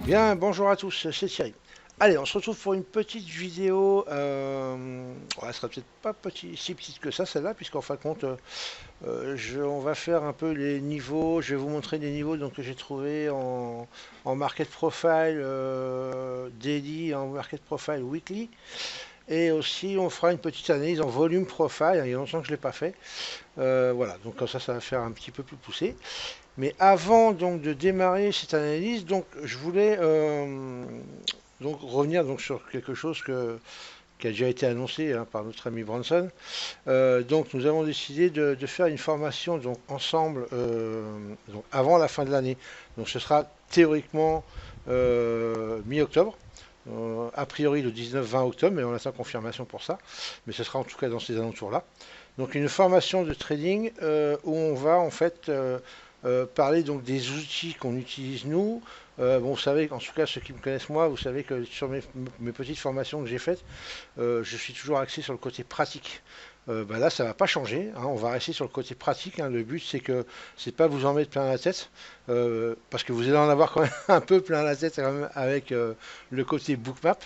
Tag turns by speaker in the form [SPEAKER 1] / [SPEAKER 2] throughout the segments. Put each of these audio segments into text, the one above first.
[SPEAKER 1] Bien, bonjour à tous, c'est Thierry. Allez, on se retrouve pour une petite vidéo. Elle sera peut-être pas si petite que ça, celle-là, puisqu'en fin de compte, on va faire un peu les niveaux. Je vais vous montrer des niveaux donc, que j'ai trouvé en Market Profile Daily, en Market Profile Weekly. Et aussi, on fera une petite analyse en volume profile. Il y a longtemps que je ne l'ai pas fait. Voilà, donc comme ça va faire un petit peu plus poussé. Mais avant donc de démarrer cette analyse, donc je voulais donc revenir donc sur quelque chose qui a déjà été annoncé hein, par notre ami Branson. Donc nous avons décidé de faire une formation donc ensemble donc avant la fin de l'année. Donc ce sera théoriquement mi-octobre. A priori le 19-20 octobre, mais on attend confirmation pour ça. Mais ce sera en tout cas dans ces alentours-là. Donc une formation de trading où on va en fait parler donc des outils qu'on utilise nous. Bon, vous savez, en tout cas ceux qui me connaissent moi, vous savez que sur mes petites formations que j'ai faites, je suis toujours axé sur le côté pratique. Bah là, ça va pas changer, hein, on va rester sur le côté pratique, hein. Le but, c'est pas vous en mettre plein la tête, parce que vous allez en avoir quand même un peu plein la tête quand même, avec le côté bookmap.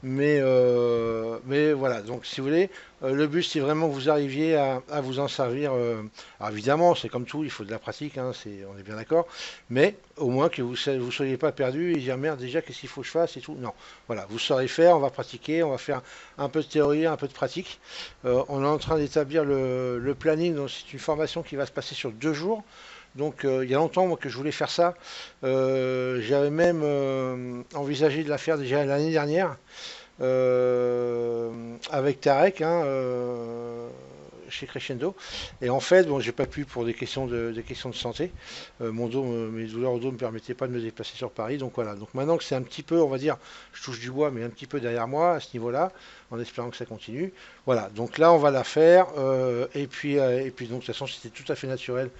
[SPEAKER 1] Mais voilà, donc si vous voulez, le but, c'est vraiment que vous arriviez à vous en servir. Alors évidemment, c'est comme tout, il faut de la pratique, hein, on est bien d'accord. Mais au moins que vous ne soyez pas perdu et dire merde, déjà, qu'est-ce qu'il faut que je fasse et tout. Non, voilà, vous saurez faire, on va pratiquer, on va faire un peu de théorie, un peu de pratique. On est en train d'établir le planning, donc c'est une formation qui va se passer sur 2 jours. Donc il y a longtemps moi, que je voulais faire ça. J'avais même envisagé de la faire déjà l'année dernière avec Tarek hein, chez Crescendo. Et en fait, bon, j'ai pas pu pour des questions de santé. Mon dos, mes douleurs au dos me permettaient pas de me déplacer sur Paris. Donc voilà. Donc maintenant que c'est un petit peu, on va dire, je touche du bois, mais un petit peu derrière moi à ce niveau-là, en espérant que ça continue. Voilà. Donc là, on va la faire. Et puis donc de toute façon, c'était tout à fait naturel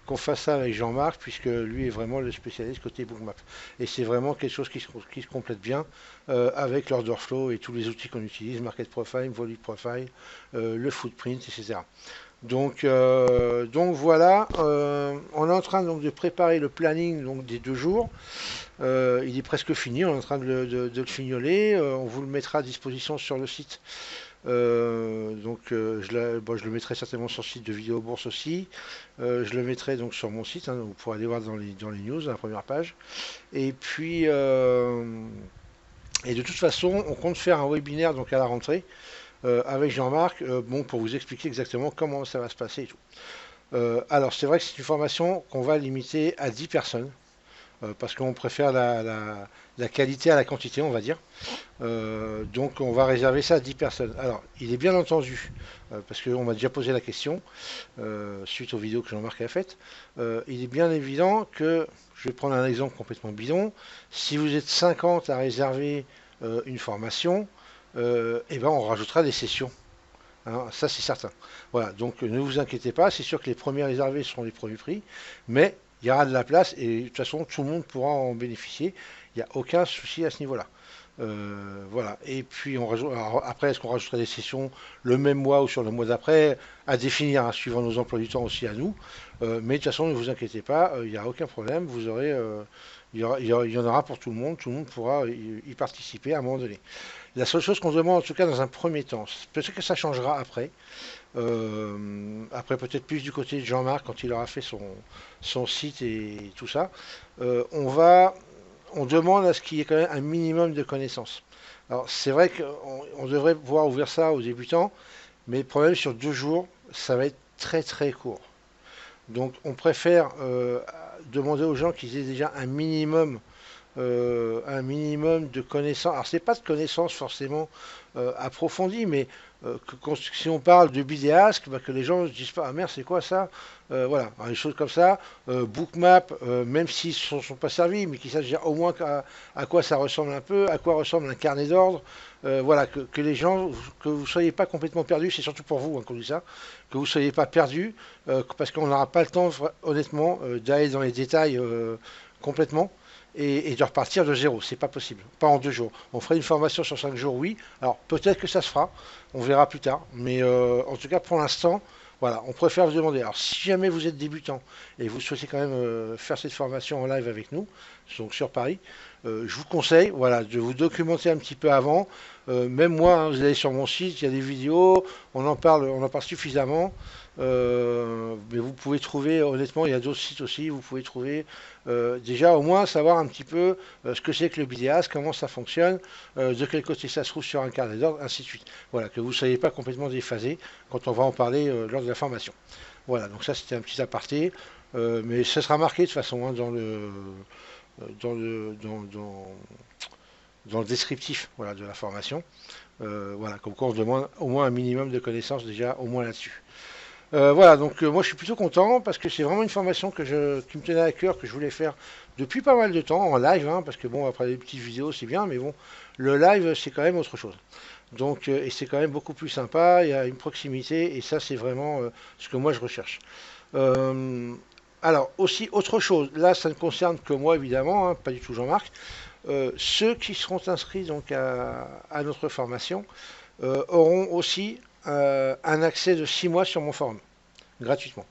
[SPEAKER 1] qu'on fasse ça avec Jean-Marc, puisque lui est vraiment le spécialiste côté bookmap. Et c'est vraiment quelque chose qui se complète bien avec l'order flow et tous les outils qu'on utilise, Market Profile, Volume Profile, le footprint, etc. Donc voilà, on est en train donc, de préparer le planning donc, des 2 jours. Il est presque fini, on est en train de le fignoler. On vous le mettra à disposition sur le site. Je le mettrai certainement sur le site de Vidéo Bourse aussi. Je le mettrai donc sur mon site, hein, donc vous pourrez aller voir dans les news, à la première page. Et puis, et de toute façon, on compte faire un webinaire donc à la rentrée avec Jean-Marc, bon, pour vous expliquer exactement comment ça va se passer et tout. Alors, c'est vrai que c'est une formation qu'on va limiter à 10 personnes, parce qu'on préfère la qualité à la quantité, on va dire. Donc on va réserver ça à 10 personnes. Alors, il est bien entendu, parce qu'on m'a déjà posé la question, suite aux vidéos que Jean-Marc a faites, il est bien évident que, je vais prendre un exemple complètement bidon, si vous êtes 50 à réserver une formation, eh ben on rajoutera des sessions. Hein, ça c'est certain. Voilà, donc ne vous inquiétez pas, c'est sûr que les premiers réservés seront les premiers prix, mais il y aura de la place et de toute façon tout le monde pourra en bénéficier. Il n'y a aucun souci à ce niveau-là. Voilà. Et puis après, est-ce qu'on rajouterait des sessions le même mois ou sur le mois d'après à définir, hein, suivant nos emplois du temps aussi à nous. Mais de toute façon, ne vous inquiétez pas, il n'y a aucun problème. Vous aurez, il y en aura pour tout le monde pourra y participer à un moment donné. La seule chose qu'on demande, en tout cas dans un premier temps, peut-être que ça changera après. Après, peut-être plus du côté de Jean-Marc quand il aura fait son site et tout ça. On demande à ce qu'il y ait quand même un minimum de connaissances. Alors, c'est vrai qu'on devrait pouvoir ouvrir ça aux débutants, mais le problème sur 2 jours, ça va être très très court. Donc, on préfère demander aux gens qu'ils aient déjà un minimum de connaissances. Alors, c'est pas de connaissances forcément approfondies, mais si on parle de bidéasque, bah, que les gens ne se disent pas ah merde c'est quoi ça. Voilà. Alors, des choses comme ça. Bookmap, même s'ils ne sont pas servis, mais qu'ils sachent déjà au moins à quoi ça ressemble un peu, à quoi ressemble un carnet d'ordre. Voilà, que les gens, que vous ne soyez pas complètement perdus, c'est surtout pour vous hein, qu'on dit ça, que vous ne soyez pas perdus, parce qu'on n'aura pas le temps, honnêtement, d'aller dans les détails complètement et de repartir de zéro. C'est pas possible. Pas en 2 jours. On ferait une formation sur 5 jours, oui. Alors peut-être que ça se fera. On verra plus tard. Mais en tout cas, pour l'instant, voilà, on préfère vous demander. Alors si jamais vous êtes débutant et vous souhaitez quand même faire cette formation en live avec nous, donc sur Paris, je vous conseille, voilà, de vous documenter un petit peu avant. Même moi, hein, vous allez sur mon site, il y a des vidéos, on en parle suffisamment. Mais vous pouvez trouver, honnêtement, il y a d'autres sites aussi, vous pouvez trouver déjà au moins savoir un petit peu ce que c'est que le bidéas, comment ça fonctionne, de quel côté ça se trouve sur un carnet d'ordre, ainsi de suite. Voilà, que vous ne soyez pas complètement déphasé quand on va en parler lors de la formation. Voilà, donc ça c'était un petit aparté, mais ça sera marqué de toute façon hein, dans le, dans, dans- dans le descriptif voilà, de la formation. Voilà, comme quoi on se demande au moins un minimum de connaissances déjà au moins là-dessus. Voilà, donc moi je suis plutôt content parce que c'est vraiment une formation qui me tenait à cœur, que je voulais faire depuis pas mal de temps en live, hein, parce que bon, après les petites vidéos c'est bien, mais bon, le live c'est quand même autre chose. Donc, et c'est quand même beaucoup plus sympa, il y a une proximité, et ça c'est vraiment ce que moi je recherche. Euh, alors, aussi autre chose, là ça ne concerne que moi évidemment, hein, pas du tout Jean-Marc. Ceux qui seront inscrits donc à notre formation auront aussi un accès de 6 mois sur mon forum, gratuitement.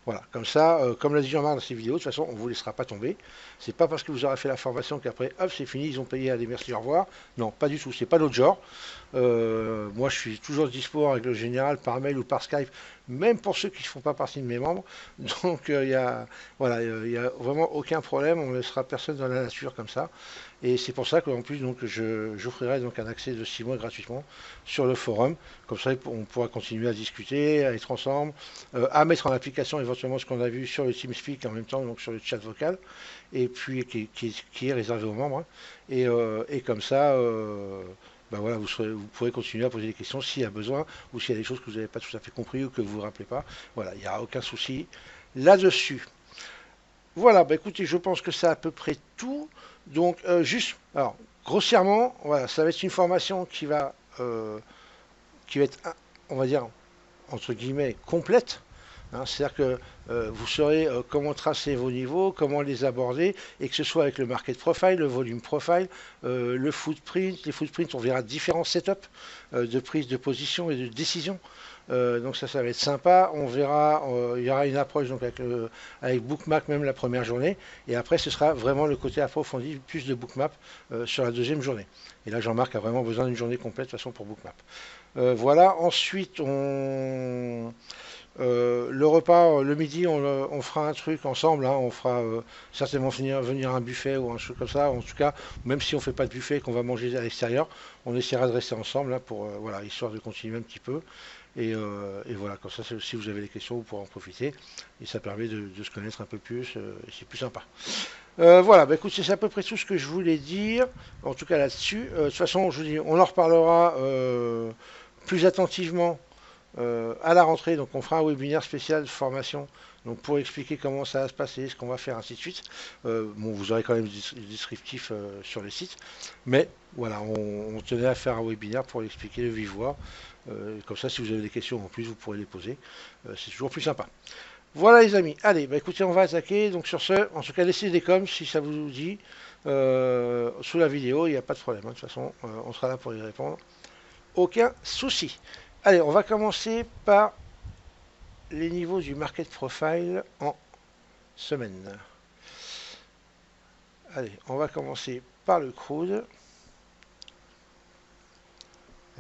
[SPEAKER 1] Voilà, comme ça, comme l'a dit Jean-Marc dans ses vidéos, de toute façon, on ne vous laissera pas tomber. C'est pas parce que vous aurez fait la formation qu'après, hop, c'est fini, ils ont payé, allez, merci, au revoir. Non, pas du tout, c'est pas l'autre genre. Moi, je suis toujours dispo avec le général par mail ou par Skype, même pour ceux qui ne font pas partie de mes membres. Donc, voilà, y a vraiment aucun problème. On ne laissera personne dans la nature comme ça. Et c'est pour ça qu'en plus, donc, j'offrirai donc un accès de 6 mois gratuitement sur le forum. Comme ça, on pourra continuer à discuter, à être ensemble, à mettre en application éventuellement ce qu'on a vu sur le TeamSpeak en même temps, donc sur le chat vocal, et puis qui est réservé aux membres, hein. Et comme ça. Ben voilà, vous pourrez continuer à poser des questions s'il y a besoin ou s'il y a des choses que vous n'avez pas tout à fait compris ou que vous ne vous rappelez pas. Voilà, il n'y a aucun souci là-dessus. Voilà, bah écoutez, je pense que c'est à peu près tout. Donc, juste, alors, grossièrement, voilà, ça va être une formation qui va être, on va dire, entre guillemets, complète. Hein, c'est-à-dire que vous saurez comment tracer vos niveaux, comment les aborder, et que ce soit avec le market profile, le volume profile, le footprint. Les footprints, on verra différents setups de prise de position et de décision. Donc ça va être sympa. On verra, il y aura une approche donc avec Bookmap même la première journée, et après ce sera vraiment le côté approfondi, plus de Bookmap sur la deuxième journée. Et là, Jean-Marc a vraiment besoin d'une journée complète de toute façon pour Bookmap. Voilà. Ensuite, le repas, le midi, on fera un truc ensemble, hein. On fera certainement venir un buffet ou un truc comme ça. En tout cas, même si on ne fait pas de buffet et qu'on va manger à l'extérieur, on essaiera de rester ensemble là, pour voilà, histoire de continuer un petit peu. Et voilà, comme ça, si vous avez des questions, vous pourrez en profiter. Et ça permet de se connaître un peu plus. Et c'est plus sympa. Voilà, bah écoute, c'est à peu près tout ce que je voulais dire. En tout cas là-dessus. De toute façon, je vous dis, on en reparlera plus attentivement à la rentrée. Donc, on fera un webinaire spécial de formation. Donc, pour expliquer comment ça va se passer, ce qu'on va faire, ainsi de suite. Bon, vous aurez quand même le descriptif sur le site. Mais voilà, on tenait à faire un webinaire pour l'expliquer de vive voix. Comme ça, si vous avez des questions en plus, vous pourrez les poser. C'est toujours plus sympa. Voilà les amis, allez, bah écoutez, on va attaquer. Donc sur ce, en tout cas, laissez des coms si ça vous dit sous la vidéo, il n'y a pas de problème, hein. De toute façon, on sera là pour y répondre. Aucun souci. Allez, on va commencer par les niveaux du market profile en semaine. Allez, on va commencer par le crude.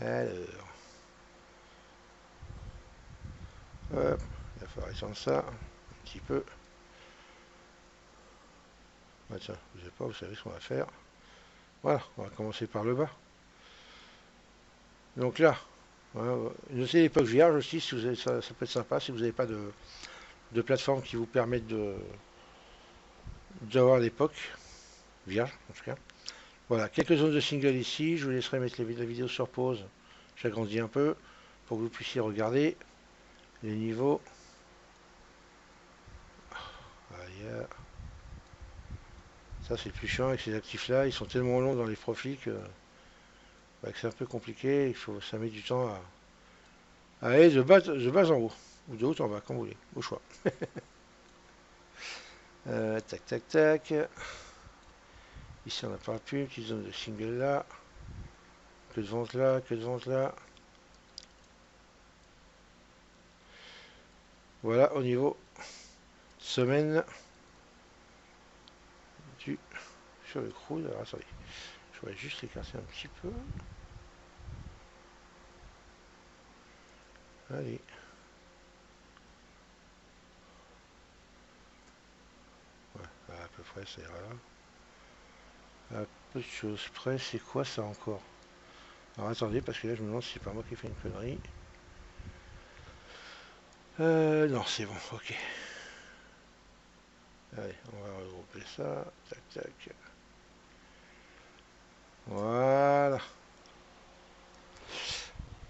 [SPEAKER 1] Alors, hop, il va falloir étendre ça un petit peu. Ah, tiens, je sais pas, vous savez ce qu'on va faire. Voilà, on va commencer par le bas. Donc là, voilà, notez l'époque vierge aussi, si vous avez, ça peut être sympa si vous n'avez pas de plateforme qui vous permettent d'avoir l'époque vierge en tout cas. Voilà, quelques zones de single ici, je vous laisserai mettre la vidéo sur pause, j'agrandis un peu pour que vous puissiez regarder les niveaux. Voilà, ça c'est le plus chiant avec ces actifs là, ils sont tellement longs dans les profils que c'est un peu compliqué, ça met du temps à aller de bas en haut, ou de haut en bas, comme vous voulez, au choix. Tac tac tac. Ici on n'a pas plus, petite zone de single là. Que de vente là, que de vente là. Voilà au niveau semaine du sur le crude. Alors attendez, je vais juste l'écarter un petit peu. Allez. Ouais, à peu près, ça ira là. À peu de choses près, c'est quoi ça encore? Alors attendez, parce que là je me demande si c'est pas moi qui fais une connerie. Non, c'est bon, ok. Allez, on va regrouper ça. Tac, tac. Voilà.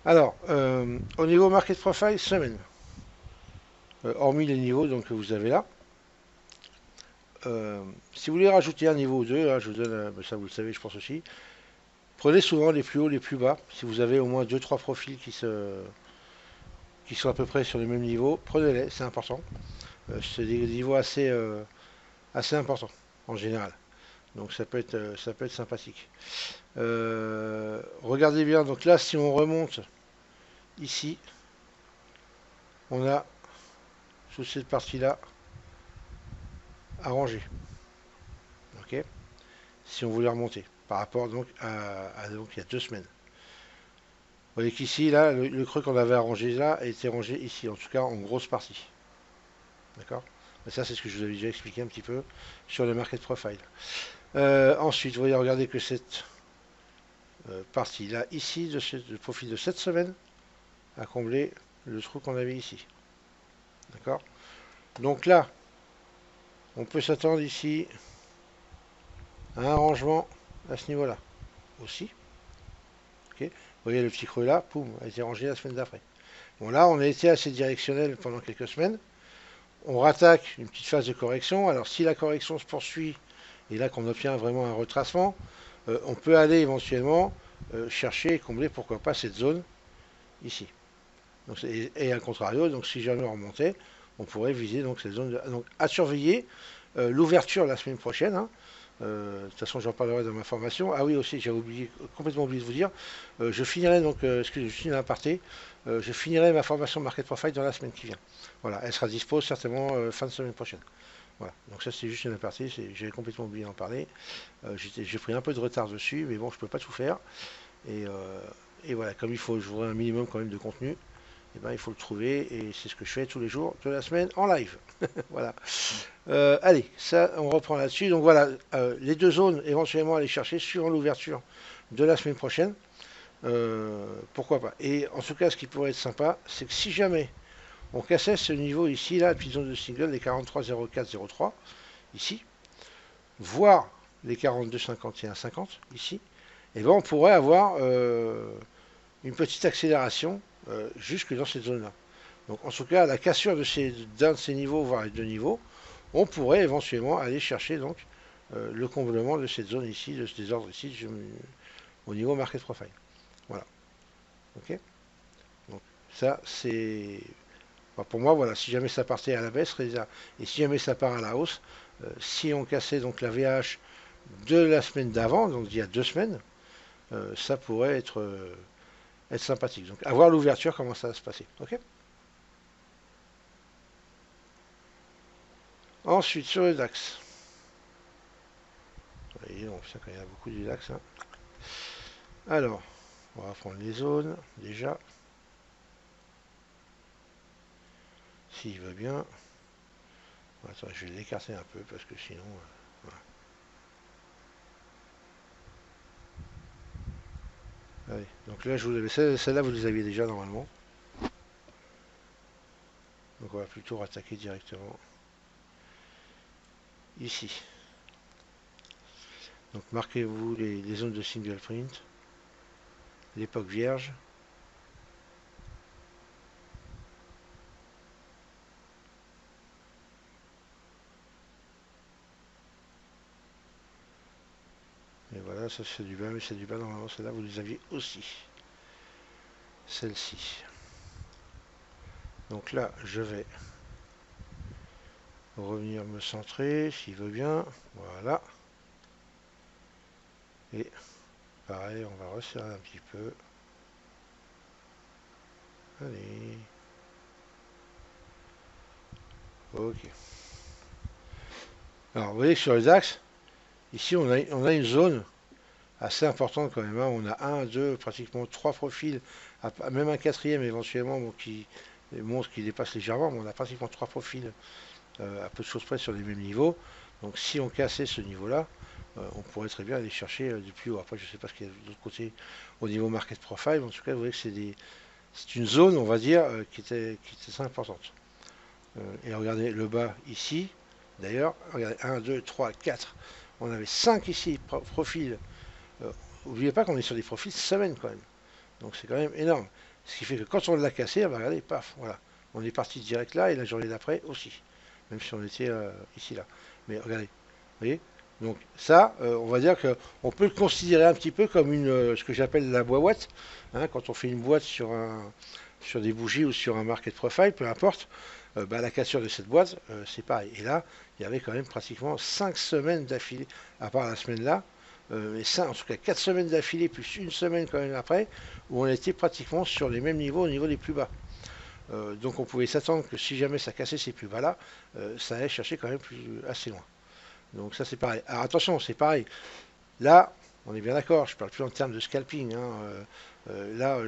[SPEAKER 1] Alors, au niveau Market Profile, semaine. Hormis les niveaux donc, que vous avez là. Si vous voulez rajouter un niveau ou deux, là, je vous donne, ça vous le savez, je pense aussi. Prenez souvent les plus hauts, les plus bas. Si vous avez au moins deux trois profils qui sont à peu près sur le même niveau, prenez-les, c'est important. C'est des niveaux assez importants en général. Donc ça peut être sympathique. Regardez bien, donc là, si on remonte ici, on a sous cette partie-là arrangé. Ok. Si on voulait remonter par rapport donc donc il y a 2 semaines. Vous voyez qu'ici, là, le creux qu'on avait arrangé là a été rangé ici, en tout cas en grosse partie. D'accord. Mais ça, c'est ce que je vous avais déjà expliqué un petit peu sur le market profile. Ensuite, vous voyez, regardez que cette partie-là, ici, de profil de cette semaine, a comblé le trou qu'on avait ici. D'accord. Donc là, on peut s'attendre ici à un rangement à ce niveau-là aussi. Okay. Vous voyez le petit creux là, poum, a été rangé la semaine d'après. Bon là, on a été assez directionnel pendant quelques semaines. On rattaque une petite phase de correction. Alors si la correction se poursuit et là qu'on obtient vraiment un retracement, on peut aller éventuellement chercher et combler pourquoi pas cette zone ici. Donc, et à contrario, donc si jamais on remontait, on pourrait viser donc cette zone. Donc à surveiller l'ouverture la semaine prochaine. Hein. De toute façon, j'en parlerai dans ma formation. Ah oui, aussi, j'avais complètement oublié de vous dire, je finirai donc, excusez, je finis l'aparté, je finirai ma formation Market Profile dans la semaine qui vient. Voilà, elle sera dispo certainement fin de semaine prochaine. Voilà, donc ça c'est juste une aparté, j'avais complètement oublié d'en parler. J'ai pris un peu de retard dessus, mais bon, je peux pas tout faire. Et, euh, et voilà, comme il faut, je voudrais un minimum quand même de contenu, et ben, il faut le trouver, et c'est ce que je fais tous les jours de la semaine en live. Voilà. Allez, ça, on reprend là-dessus. Donc voilà, les deux zones éventuellement à aller chercher suivant l'ouverture de la semaine prochaine. Pourquoi pas. Et en tout cas, ce qui pourrait être sympa, c'est que si jamais on cassait ce niveau ici, là, la petite zone de single, les 43,04,03, ici, voire les 42,51,50, ici, et ben on pourrait avoir une petite accélération jusque dans cette zone-là. Donc en tout cas, la cassure d'un de ces niveaux, voire les deux niveaux, on pourrait éventuellement aller chercher donc le comblement de cette zone ici, de ce désordre ici, au niveau market profile. Voilà. Ok. Donc ça c'est, enfin, pour moi voilà. Si jamais ça partait à la baisse, et si jamais ça part à la hausse, si on cassait donc la VH de la semaine d'avant, donc d'il y a 2 semaines, ça pourrait être sympathique. Donc à voir l'ouverture comment ça va se passer. Ok. Ensuite sur le DAX. Vous voyez, donc, ça, quand il y a beaucoup de DAX. Hein. Alors, on va prendre les zones déjà. S'il veut bien. Attends, je vais l'écarter un peu parce que sinon. Voilà. Allez, donc là, je vous avais celle-là, vous les aviez déjà normalement. Donc on va plutôt rattaquer directement ici. Donc marquez-vous les zones de single print, l'époque vierge. Et voilà, ça c'est du bas, mais c'est du bas normalement. Celle-là, vous les aviez aussi. Celle-ci. Donc là, je vais revenir me centrer, s'il veut bien. Voilà. Et pareil, on va resserrer un petit peu. Allez. Ok. Alors, vous voyez que sur les axes, Ici, on a une zone assez importante quand même, hein. On a un, deux, pratiquement trois profils, même un quatrième éventuellement bon, qui montre qu'il dépasse légèrement, mais on a pratiquement trois profils à peu de choses près sur les mêmes niveaux. Donc si on cassait ce niveau-là, on pourrait très bien aller chercher du plus haut. Après, je ne sais pas ce qu'il y a de l'autre côté au niveau market profile, mais en tout cas, vous voyez que c'est une zone, on va dire, qui était très importante. Et regardez le bas ici, d'ailleurs, regardez, un, 2, 3, 4. On avait 5 ici, profils. N'oubliez pas qu'on est sur des profils semaine quand même. Donc c'est quand même énorme. Ce qui fait que quand on l'a cassé, bah, regardez, paf, voilà. On est parti direct là et la journée d'après aussi. Même si on était ici là. Mais regardez, vous voyez. Donc ça, on va dire qu'on peut le considérer un petit peu comme ce que j'appelle la boîte. Hein, quand on fait une boîte sur des bougies ou sur un market profile, peu importe, bah, la cassure de cette boîte, c'est pareil. Et là, il y avait quand même pratiquement 5 semaines d'affilée, à part la semaine là, et ça, en tout cas 4 semaines d'affilée, plus une semaine quand même après, où on était pratiquement sur les mêmes niveaux, au niveau des plus bas. Donc on pouvait s'attendre que si jamais ça cassait ces plus bas là, ça allait chercher quand même assez loin. Donc ça c'est pareil. Alors attention, c'est pareil. Là, on est bien d'accord, je parle plus en termes de scalping, hein. Là,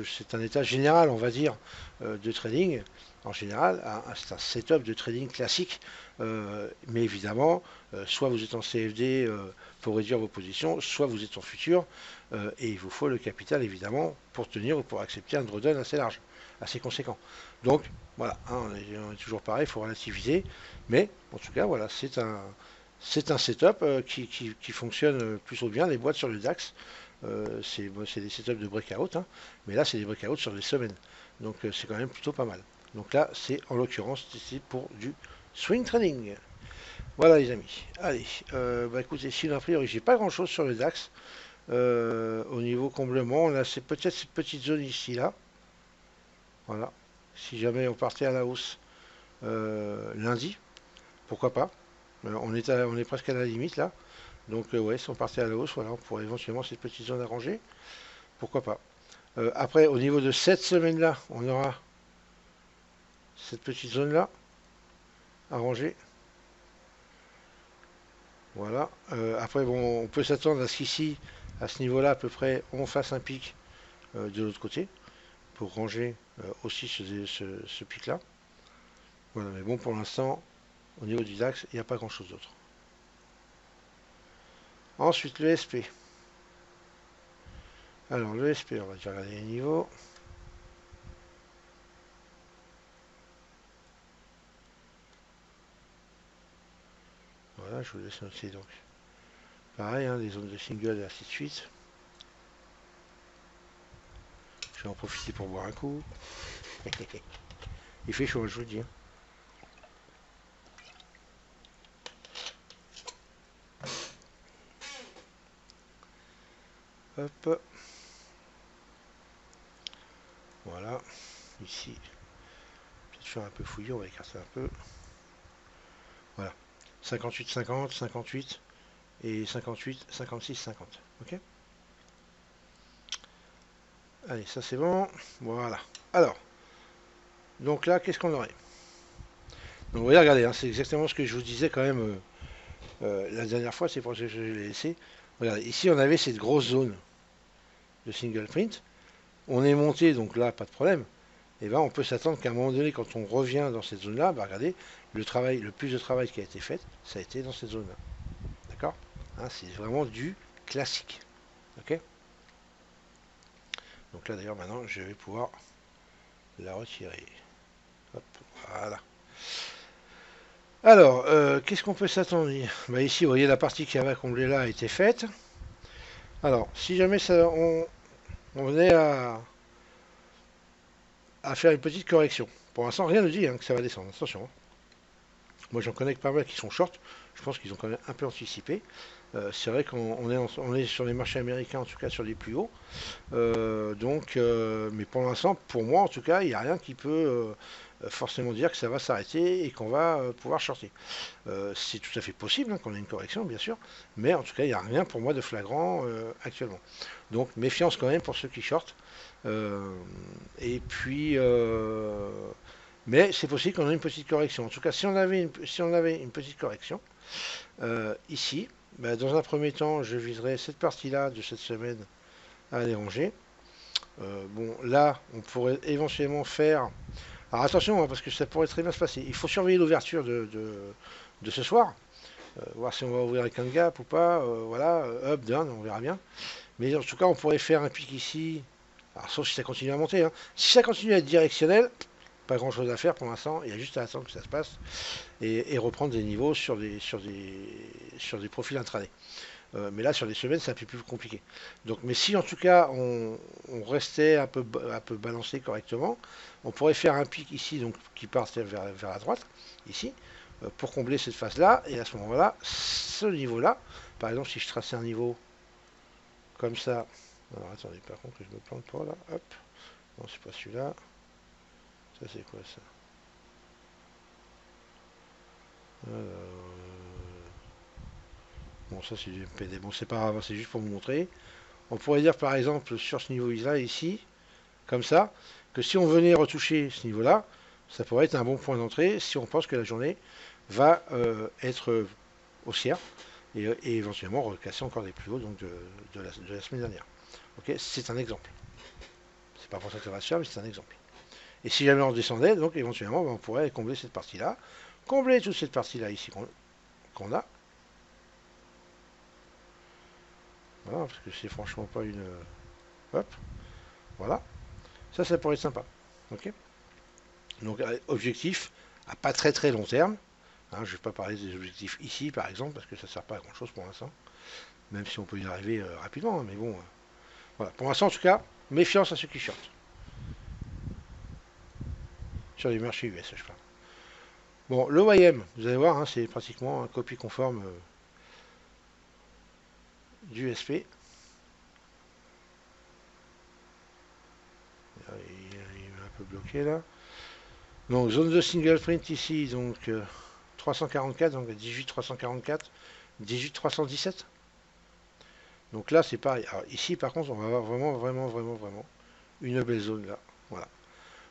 [SPEAKER 1] c'est un état général, on va dire, de trading. En général, c'est un setup de trading classique. Mais évidemment, soit vous êtes en CFD pour réduire vos positions, soit vous êtes en futur. Et il vous faut le capital, évidemment, pour tenir ou pour accepter un drawdown assez large, assez conséquent. Donc, voilà, hein, on est toujours pareil, il faut relativiser. Mais, en tout cas, voilà, c'est un setup qui fonctionne plutôt bien. Les boîtes sur le DAX, c'est des setups de breakout, hein, mais là, c'est des breakouts sur des semaines. Donc, c'est quand même plutôt pas mal. Donc là, c'est en l'occurrence, c'est pour du swing trading. Voilà, les amis. Allez, bah écoutez, sinon, a priori, j'ai pas grand chose sur le DAX. Au niveau comblement, on a peut-être cette petite zone ici, là. Voilà. Si jamais on partait à la hausse lundi, pourquoi pas. On est presque à la limite là. Donc ouais, si on partait à la hausse, voilà, on pourrait éventuellement cette petite zone à ranger. Pourquoi pas. Après, au niveau de cette semaine-là, on aura cette petite zone-là à ranger. Voilà. Après, bon, on peut s'attendre à ce qu'ici, à ce niveau-là à peu près, on fasse un pic de l'autre côté pour ranger aussi ce pic-là. Voilà, mais bon, pour l'instant, au niveau du DAX, il n'y a pas grand-chose d'autre. Ensuite, le SP. Alors, le SP, on va déjà regarder les niveaux. Voilà, je vous laisse noter donc. Pareil, hein, les zones de single et ainsi de suite. Je vais en profiter pour boire un coup. Il fait chaud, je vous dis, hein. Hop. Voilà. Ici, peut-être faire un peu fouillé, on va écarter un peu. Voilà. 58, 50, 58 et 58, 56, 50. Ok. Allez, ça c'est bon. Voilà. Alors, donc là, qu'est-ce qu'on aurait? Donc vous voyez, regardez, hein, c'est exactement ce que je vous disais quand même la dernière fois, c'est pour ça que je l'ai laissé. Regardez, ici on avait cette grosse zone de single print. On est monté, donc là, pas de problème. Et ben, on peut s'attendre qu'à un moment donné, quand on revient dans cette zone-là, bah, regardez, le plus de travail qui a été fait, ça a été dans cette zone-là. D'accord, hein, c'est vraiment du classique. Ok. Donc là, d'ailleurs, maintenant, je vais pouvoir la retirer. Hop, voilà. Alors, qu'est-ce qu'on peut s'attendre? Bah, ici, vous voyez, la partie qui avait à combler là a été faite. Alors, si jamais on venait à faire une petite correction, pour l'instant, rien ne dit hein, que ça va descendre. Attention, hein. Moi, j'en connais pas mal qui sont short. Je pense qu'ils ont quand même un peu anticipé. C'est vrai qu'on est sur les marchés américains, en tout cas sur les plus hauts. Mais pour l'instant, pour moi, en tout cas, il n'y a rien qui peut forcément dire que ça va s'arrêter et qu'on va pouvoir shorter. C'est tout à fait possible hein, qu'on ait une correction, bien sûr, mais en tout cas, il n'y a rien pour moi de flagrant actuellement. Donc, méfiance quand même pour ceux qui shortent. Et puis, mais c'est possible qu'on ait une petite correction. En tout cas, si on avait une petite correction, ici, bah, dans un premier temps, je viserai cette partie-là de cette semaine à aller ranger. Bon, là, on pourrait éventuellement faire. Alors attention, hein, parce que ça pourrait très bien se passer. Il faut surveiller l'ouverture de ce soir. Voir si on va ouvrir avec un gap ou pas. Voilà, up, down, on verra bien. Mais en tout cas, on pourrait faire un pic ici. Alors, sauf si ça continue à monter, hein. Si ça continue à être directionnel, pas grand chose à faire pour l'instant. Il y a juste à attendre que ça se passe et reprendre des niveaux sur des profils intraday. Mais là, sur les semaines, c'est un peu plus compliqué. Donc, mais si en tout cas on restait un peu balancé correctement, on pourrait faire un pic ici, donc qui part vers la droite, ici, pour combler cette phase-là. Et à ce moment-là, ce niveau-là, par exemple, si je traçais un niveau comme ça. Alors attendez, par contre, que je me plante pas là. Hop. Non, c'est pas celui-là. Ça, c'est quoi ça? Bon, ça, c'est du MPD. Bon, c'est pas grave, c'est juste pour vous montrer. On pourrait dire, par exemple, sur ce niveau-là, ici, comme ça, que si on venait retoucher ce niveau-là, ça pourrait être un bon point d'entrée si on pense que la journée va être haussière et éventuellement recasser encore des plus hauts donc de la semaine dernière. Ok, c'est un exemple. C'est pas pour ça que ça va se faire, mais c'est un exemple. Et si jamais on descendait, donc éventuellement, ben, on pourrait combler cette partie-là, combler toute cette partie-là ici qu'on a. Voilà, parce que c'est franchement pas une. Hop, voilà. Ça pourrait être sympa. Ok. Donc objectif à pas très très long terme. Hein, je ne vais pas parler des objectifs ici par exemple parce que ça ne sert pas à grand chose pour l'instant. Même si on peut y arriver rapidement. Hein, mais bon, voilà. Pour l'instant en tout cas, méfiance à ceux qui shortent. Sur les marchés US, je parle. Bon, le YM, vous allez voir, hein, c'est pratiquement un copie conforme du SP. Il est un peu bloqué là. Donc zone de single print ici, donc 344, donc 18 344, 18 317. Donc là c'est pareil. Alors ici par contre on va avoir vraiment une belle zone là. Voilà.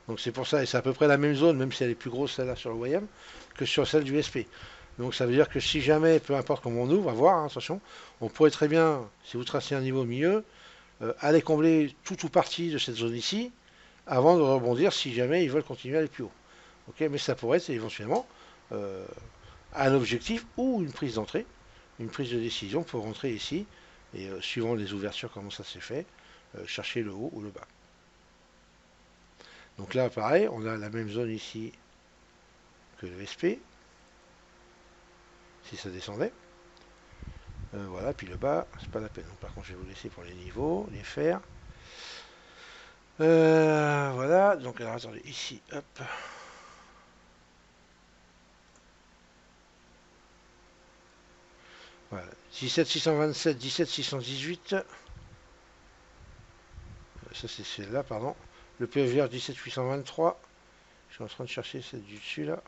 [SPEAKER 1] Donc c'est pour ça, et c'est à peu près la même zone, même si elle est plus grosse celle-là sur le YM, que sur celle du SP. Donc ça veut dire que si jamais, peu importe comment on ouvre, on va voir, hein, attention, on pourrait très bien, si vous tracez un niveau au milieu, aller combler tout ou partie de cette zone ici, avant de rebondir si jamais ils veulent continuer à aller plus haut. Ok, mais ça pourrait être éventuellement euh, un objectif ou une prise d'entrée, une prise de décision pour rentrer ici et suivant les ouvertures, comment ça s'est fait, chercher le haut ou le bas. Donc là, pareil, on a la même zone ici que le SP, si ça descendait. Voilà, puis le bas, c'est pas la peine. Donc, par contre, je vais vous laisser pour les niveaux, les faire. Voilà, donc alors attendez, ici, hop. Voilà, 17 627, 17 618. Ça, c'est celle-là, pardon. Le PVR 17 823. Je suis en train de chercher celle du dessus, là.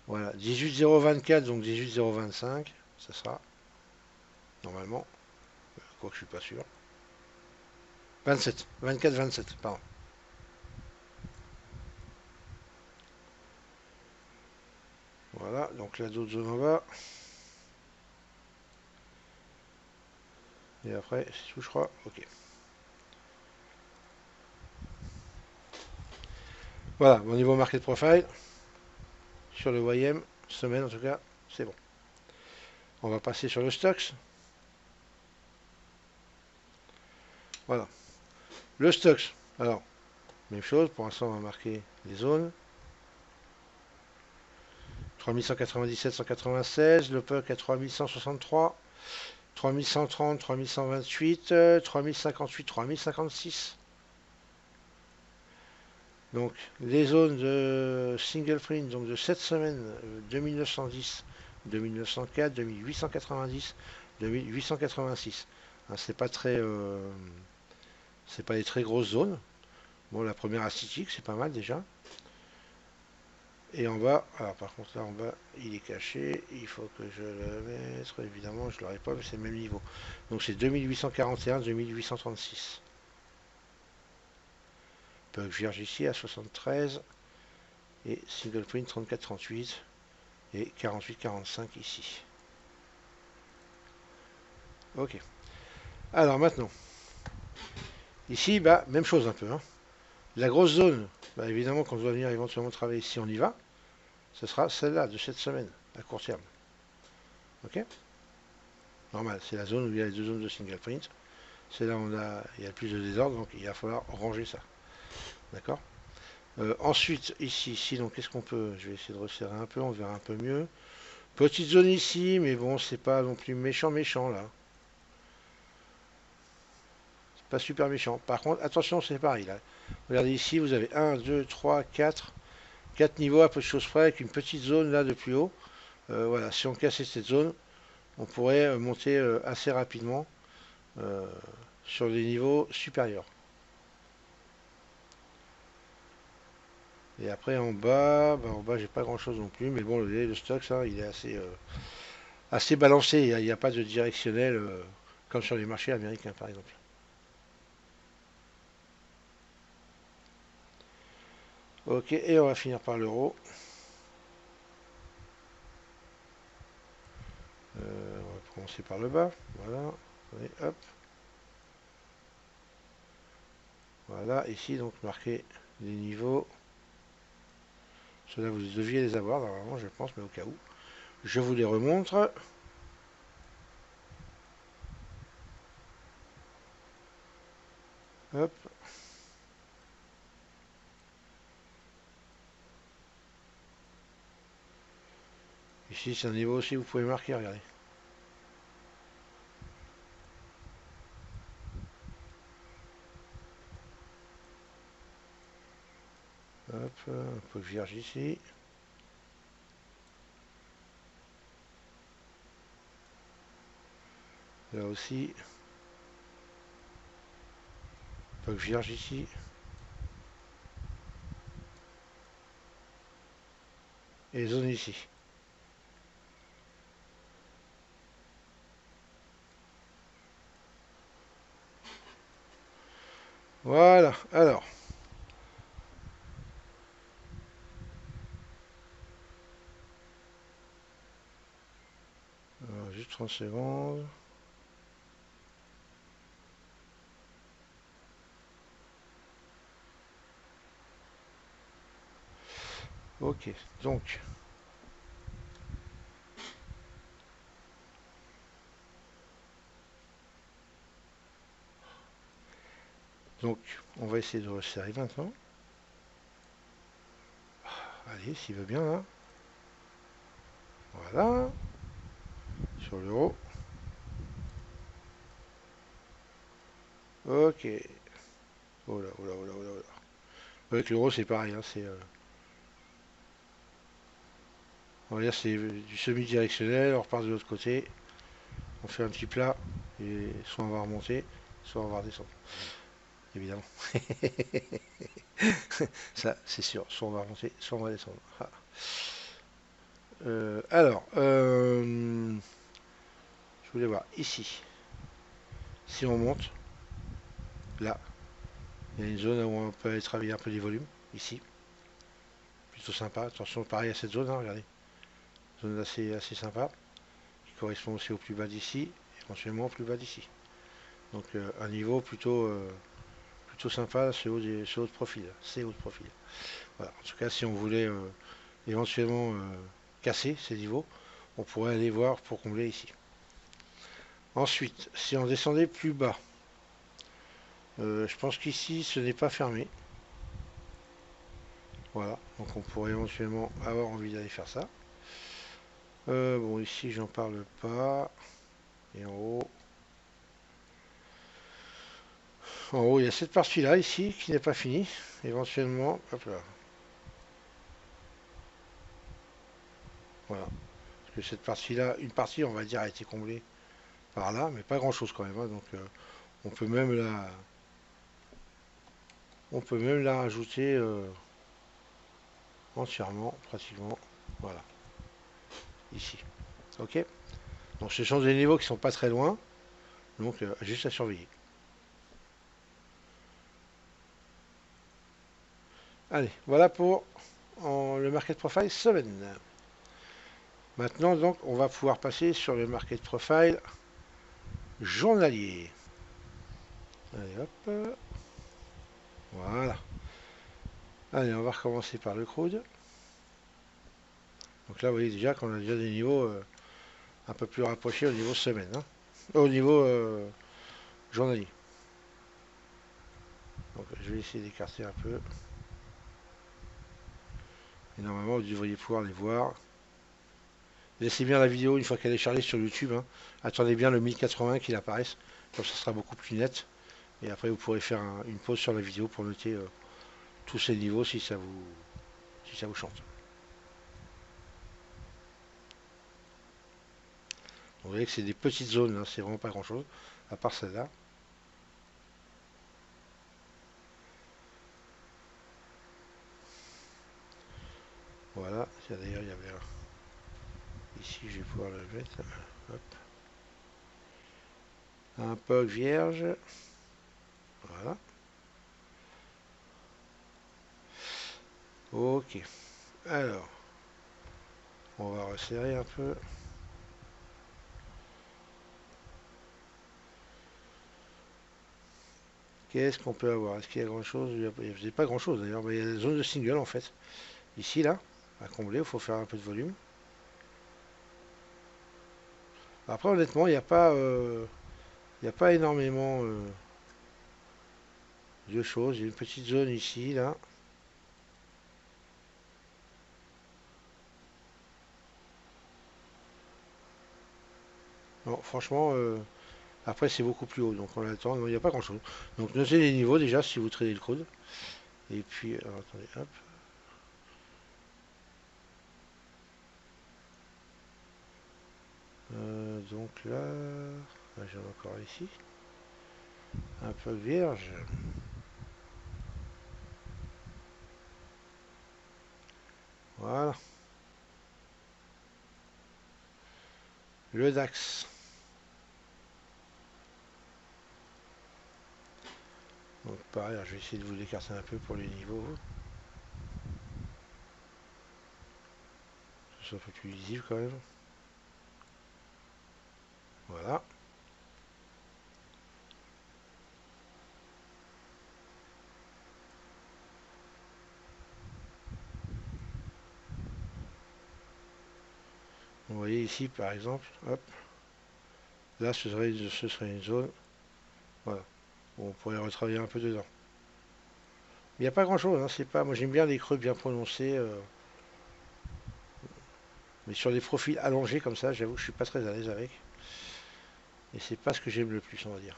[SPEAKER 1] Voilà, 18 024, donc 18 025. Ça sera, normalement. Quoique je suis pas sûr. 27, 24 27, pardon. Voilà, donc là d'autres zones en bas. Et après, c'est tout, je crois. Ok. Voilà, mon niveau market profile, sur le YM, semaine en tout cas, c'est bon. On va passer sur le Stoxx. Voilà. Le Stoxx, alors, même chose, pour l'instant on va marquer les zones. 3197, 196, le PUC à 3163, 3130, 3128, 3058, 3056. Donc les zones de single print, donc de cette semaine, 2910, 2904, 2890, 2886. Hein, c'est pas des très grosses zones. Bon, la première acidique, c'est pas mal déjà. Et en bas, alors par contre là en bas, il est caché. Il faut que je le mette. Évidemment, je ne l'aurai pas, mais c'est le même niveau. Donc c'est 2841, 2836. Pug vierge ici à 73. Et single print 34-38 et 48-45 ici. Ok. Alors maintenant, ici, bah, même chose un peu, hein. La grosse zone, bah, évidemment, quand on doit venir éventuellement travailler, si on y va, ce sera celle-là de cette semaine, à court terme. Ok. Normal, c'est la zone où il y a les deux zones de single print. C'est là où il y a le plus de désordre, donc il va falloir ranger ça. D'accord. Ensuite, ici, donc qu'est-ce qu'on peut. Je vais essayer de resserrer un peu, on verra un peu mieux. Petite zone ici, mais bon, c'est pas non plus méchant, méchant là. C'est pas super méchant. Par contre, attention, c'est pareil là. Regardez ici, vous avez un, 2, 3, 4, 4 niveaux à peu de choses près, avec une petite zone là de plus haut. Voilà, si on cassait cette zone, on pourrait monter assez rapidement euh, sur des niveaux supérieurs. Et après en bas, bah, en bas j'ai pas grand chose non plus, mais bon le stock ça il est assez balancé, il n'y a pas de directionnel comme sur les marchés américains par exemple. Ok, et on va finir par l'euro. On va commencer par le bas, voilà, et hop, voilà, ici donc marquer les niveaux. Ceux-là vous deviez les avoir normalement je pense, mais au cas où. Je vous les remontre. Hop, ici c'est un niveau aussi, vous pouvez marquer, regardez. Hop, un peu de vierge ici. Là aussi, un peu de vierge ici. Et les zones ici. Voilà, alors, juste 30 secondes. Ok, donc on va essayer de resserrer maintenant. Allez, s'il veut bien là. Voilà, sur l'euro. Ok. Oh là, oh là, oh là, oh là, oh là. Avec l'euro, c'est pareil, hein, on va dire c'est du semi-directionnel, on repart de l'autre côté, on fait un petit plat, et soit on va remonter, soit on va redescendre. Évidemment. Ça, c'est sûr. Soit on va remonter, soit on va descendre. Ah. Je voulais voir ici. Si on monte, là, il y a une zone où on peut aller travailler un peu les volumes. Ici, plutôt sympa. Attention, pareil à cette zone, hein, regardez. Zone assez sympa, qui correspond aussi au plus bas d'ici, éventuellement au plus bas d'ici. Donc un niveau plutôt sympa, ce haut de profil. C'est haut de profil. Voilà. En tout cas, si on voulait éventuellement casser ces niveaux, on pourrait aller voir pour combler ici. Ensuite, si on descendait plus bas, je pense qu'ici ce n'est pas fermé. Voilà, donc on pourrait éventuellement avoir envie d'aller faire ça. Bon, ici j'en parle pas. Et en haut il y a cette partie-là ici qui n'est pas finie. Éventuellement, hop là, voilà. Parce que cette partie-là, une partie on va dire a été comblée par là, mais pas grand-chose quand même, hein. Donc on peut même la, on peut même la rajouter entièrement, pratiquement. Voilà, ici. Ok. Donc ce sont des niveaux qui sont pas très loin, donc juste à surveiller. Allez, voilà pour le Market Profile semaine. Maintenant, donc, on va pouvoir passer sur le Market Profile journalier. Allez hop, voilà. Allez, on va recommencer par le crude. Donc là, vous voyez déjà qu'on a déjà des niveaux un peu plus rapprochés au niveau semaine, hein. Au niveau journalier. Donc je vais essayer d'écarter un peu. Et normalement, vous devriez pouvoir les voir. Laissez bien la vidéo une fois qu'elle est chargée sur YouTube, hein. Attendez bien le 1080 qu'il apparaisse. Comme ça sera beaucoup plus net. Et après, vous pourrez faire une pause sur la vidéo pour noter tous ces niveaux si ça vous chante. Vous voyez que c'est des petites zones, hein, c'est vraiment pas grand chose, à part celle-là. Voilà, d'ailleurs il y avait ici je vais pouvoir le mettre. Hop. Un POG vierge. Voilà. Ok. Alors, on va resserrer un peu. Qu'est-ce qu'on peut avoir? Est-ce qu'il y a grand chose? Il n'y a pas grand chose d'ailleurs, mais il y a des zones de single en fait. Ici là, à combler, il faut faire un peu de volume. Après honnêtement, il n'y a pas énormément de choses. Il y a une petite zone ici, là. Non, franchement, après c'est beaucoup plus haut, donc on attend. Non, il n'y a pas grand chose. Donc notez les niveaux déjà si vous tradez le code. Et puis, alors, attendez, hop. Donc là, j'ai encore ici. Un peu vierge. Voilà. Le DAX. Donc pareil, je vais essayer de vous écarter un peu pour les niveaux. Que ce soit un peu plus lisible quand même. Voilà. Vous voyez ici par exemple, hop, là ce serait une zone, voilà, où on pourrait retravailler un peu dedans. Il n'y a pas grand chose, hein, c'est pas. Moi j'aime bien les creux bien prononcés, mais sur des profils allongés comme ça, j'avoue que je suis pas très à l'aise avec. Et c'est pas ce que j'aime le plus, on va dire.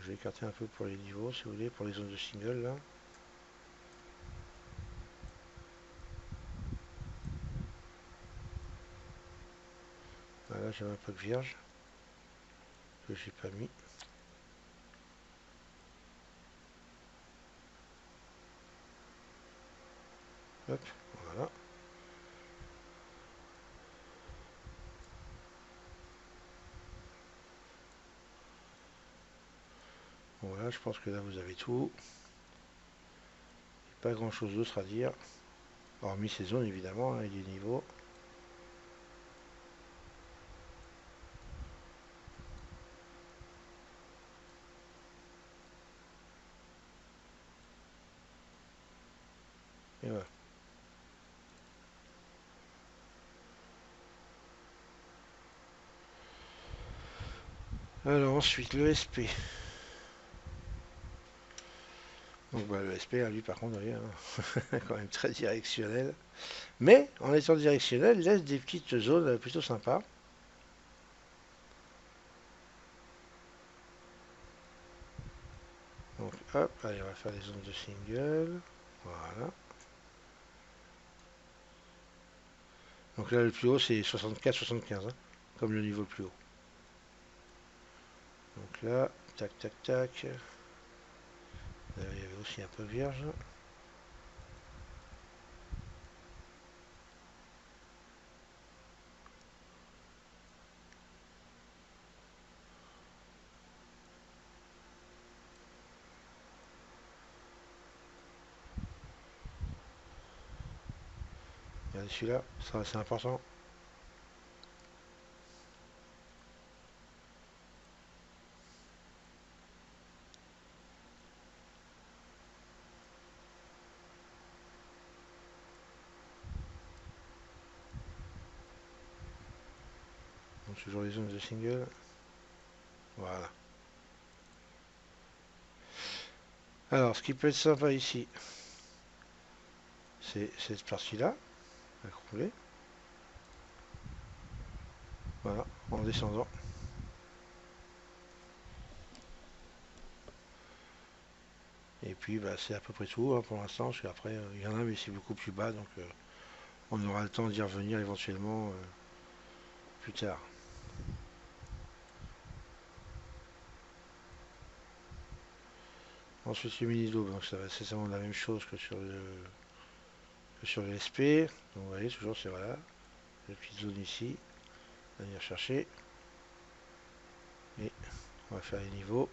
[SPEAKER 1] Je vais écarter un peu pour les niveaux, si vous voulez, pour les zones de single là. Voilà, j'avais un peu de vierge que j'ai pas mis. Hop, voilà. Bon, voilà, je pense que là vous avez tout. Pas grand chose d'autre à dire. Hormis ces zones évidemment, hein, et les niveaux. Et voilà. Alors ensuite le SP. Donc bah, le SP, lui par contre, vous voyez, hein, quand même très directionnel. Mais en étant directionnel, il laisse des petites zones plutôt sympas. Donc hop, allez, on va faire les zones de single. Voilà. Donc là, le plus haut, c'est 64-75, hein, comme le niveau le plus haut. Donc là, tac, tac, tac. Il y avait aussi un peu vierge. Regardez celui-là, ça c'est important. toujours les zones de single. Voilà. Alors, ce qui peut être sympa ici, c'est cette partie-là, à combler. Voilà, en descendant. Et puis, bah, c'est à peu près tout hein, pour l'instant, parce qu'après, il y en a, mais c'est beaucoup plus bas, donc on aura le temps d'y revenir éventuellement plus tard. Ensuite, le mini double, donc ça va c'est vraiment la même chose que sur le SP. Donc, vous voyez, toujours, c'est voilà, la petite zone ici, à venir chercher. Et on va faire les niveaux.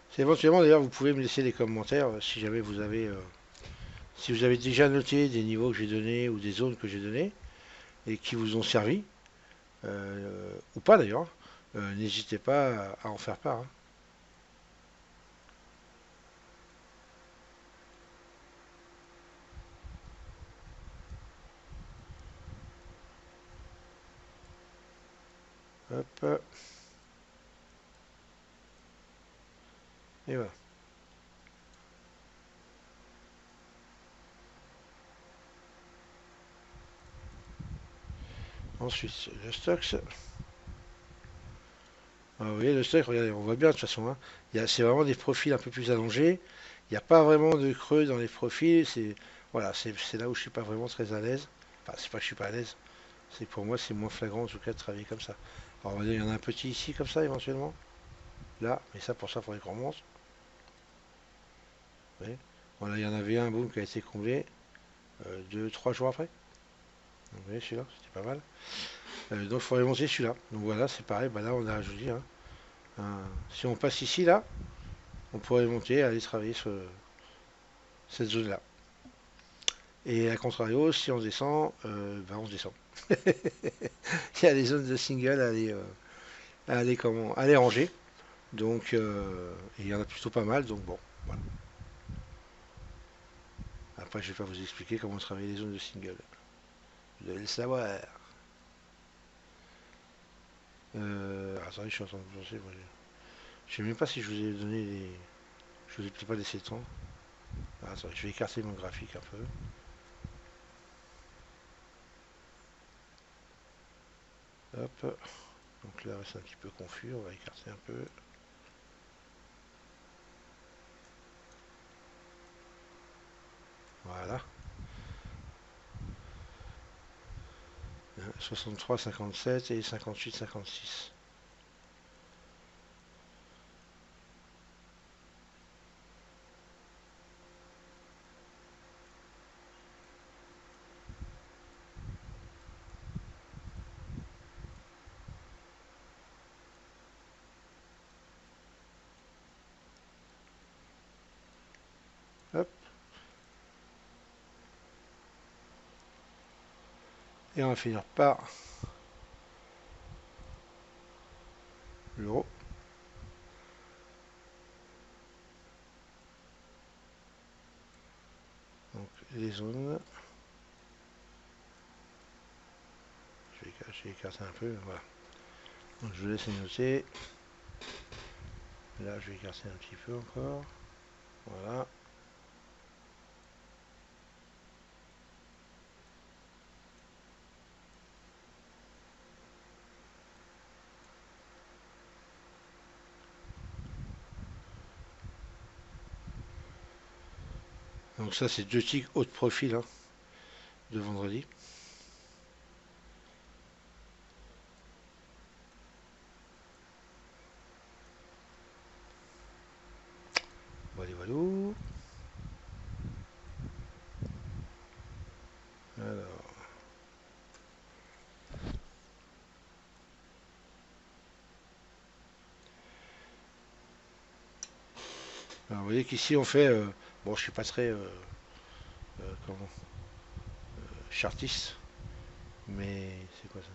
[SPEAKER 1] C'est éventuellement, d'ailleurs, vous pouvez me laisser des commentaires si jamais vous avez, si vous avez déjà noté des niveaux que j'ai donnés ou des zones que j'ai données et qui vous ont servi, ou pas d'ailleurs. N'hésitez pas à en faire part. Hein. Hop, et voilà. Ensuite, le stocks. Ah, vous voyez, le stock, regardez, on voit bien de toute façon. Hein. C'est vraiment des profils un peu plus allongés. Il n'y a pas vraiment de creux dans les profils. Voilà, c'est là où je suis pas vraiment très à l'aise. Enfin, c'est pas que je suis pas à l'aise. C'est pour moi, c'est moins flagrant en tout cas de travailler comme ça. Alors, on va dire, il y en a un petit ici comme ça éventuellement. Là, mais ça pour ça, il faudrait qu'on remonte. Vous voyez. Voilà, il y en avait un, boum, qui a été comblé 2, 3 jours après. Donc, vous voyez, celui-là, c'était pas mal. Donc, il faudrait monter celui-là. Donc voilà, c'est pareil. Bah, là, on a rajouté. Hein, si on passe ici, là, on pourrait monter, aller travailler sur cette zone-là. Et à contrario, si on descend, ben on descend. Il y a les zones de single à aller ranger. Donc, il y en a plutôt pas mal. Donc bon, voilà. Après, je vais pas vous expliquer comment travailler les zones de single. Vous devez le savoir. Attendez, je suis en train de penser. Je sais même pas si je vous ai donné les. Je vous ai peut-être pas laissé le temps. Attendez, je vais écarter mon graphique un peu. Hop. Donc là, c'est un petit peu confus. On va écarter un peu. Voilà. 63, 57 et 58, 56. Hop. Et on va finir par l'euro. Donc les zones. Je vais écarter un peu. Voilà. Donc je vous laisse les noter. Là, je vais écarter un petit peu encore. Voilà. Donc ça, c'est deux tics haut de profil hein, de vendredi. Voilà, voilà. Alors, Alors, vous voyez qu'ici on fait, bon, je suis pas très, comment, chartiste, mais c'est quoi ça?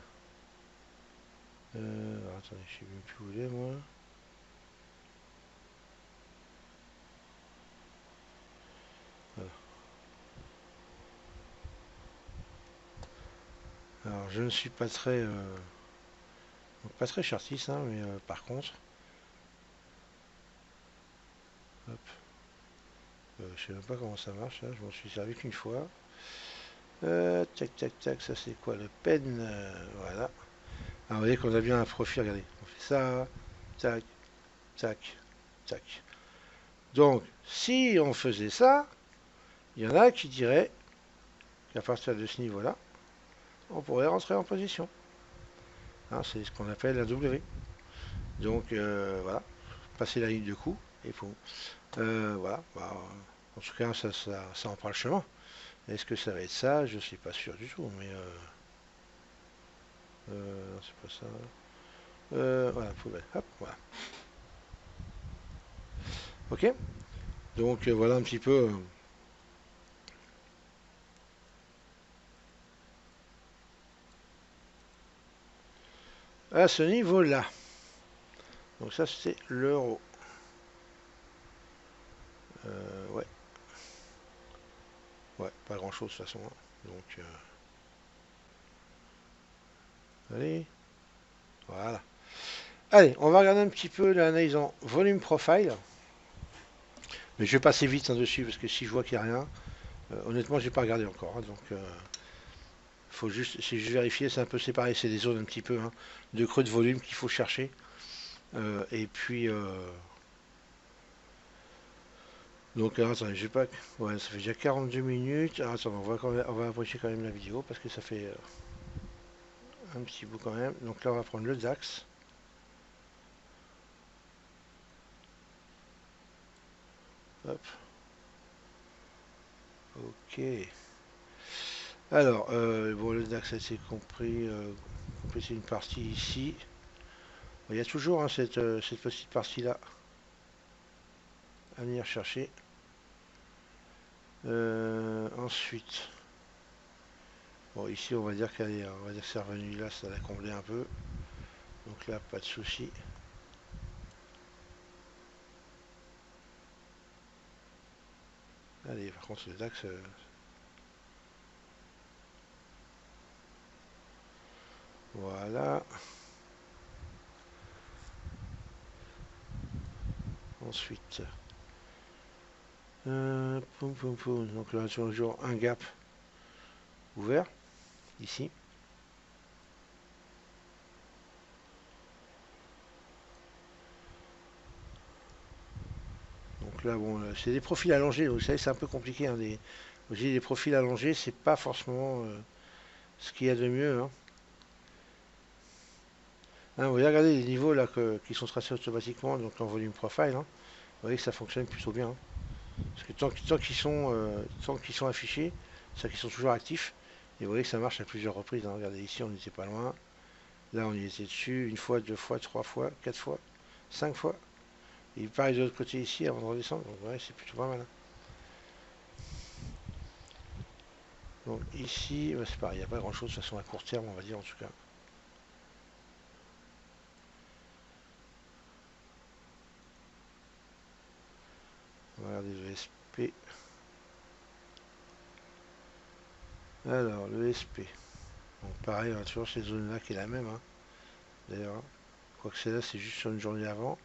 [SPEAKER 1] Attendez, je sais même plus où il est, moi. Voilà. Alors, je ne suis pas très chartiste, hein, mais par contre, hop, je sais même pas comment ça marche, là, je m'en suis servi qu'une fois. Tac, tac, tac, ça c'est quoi le pen? Voilà. Alors, vous voyez qu'on a bien un profil, regardez. On fait ça, tac, tac, tac. Donc, si on faisait ça, il y en a qui diraient qu'à partir de ce niveau-là, on pourrait rentrer en position. Hein, c'est ce qu'on appelle un W. Donc, voilà, passer la ligne de coup, et pour voilà. Bah, en tout cas, ça en prend le chemin. Est-ce que ça va être ça? Je suis pas sûr du tout, mais non, c'est pas ça. Voilà, poubelle. Hop, voilà. Ok. Donc voilà un petit peu à ce niveau-là. Donc ça c'est l'euro. Ouais, ouais, pas grand-chose de toute façon, hein. Donc allez, voilà. Allez, on va regarder un petit peu l'analyse en volume profile. Mais je vais passer vite hein, dessus parce que si je vois qu'il n'y a rien, honnêtement, j'ai pas regardé encore, hein. Donc faut juste, c'est juste vérifier, c'est un peu séparé, c'est des zones un petit peu hein, de creux de volume qu'il faut chercher. Et puis donc alors, attendez, je vais pas. Ouais, ça fait déjà 42 minutes. Alors, attendez, on va apprécier quand même la vidéo parce que ça fait un petit bout quand même. Donc là, on va prendre le DAX. Hop, ok. Alors, bon, le DAX, ça c'est compris. C'est une partie ici. Il y a toujours hein, cette petite partie-là à venir chercher. Ensuite, bon, ici, on va dire on va dire que c'est revenu là, ça l'a comblé un peu. Donc là, pas de souci. Allez, par contre, le DAX, voilà. Ensuite, poum, poum, poum. Donc là, toujours un gap ouvert, ici. Donc là, bon, c'est des profils allongés. Vous savez, c'est un peu compliqué. Hein, des profils allongés, c'est pas forcément ce qu'il y a de mieux. Hein. Hein, vous regardez les niveaux là qui sont tracés automatiquement, donc en volume profile. Hein. Vous voyez que ça fonctionne plutôt bien. Hein. Parce que tant qu'ils sont affichés, c'est qu'ils sont toujours actifs. Et vous voyez que ça marche à plusieurs reprises. Hein. Regardez ici, on n'était pas loin. Là, on y était dessus une fois, deux fois, trois fois, quatre fois, cinq fois. Et pareil de l'autre côté ici avant de redescendre. Donc ouais, c'est plutôt pas mal. Hein. Donc ici, c'est pareil, il n'y a pas grand chose de toute façon à court terme, on va dire en tout cas. On va regarder le SP. Alors, le SP. Donc pareil, on a toujours cette zone là qui est la même. Hein. D'ailleurs, quoique c'est là, c'est juste sur une journée avant.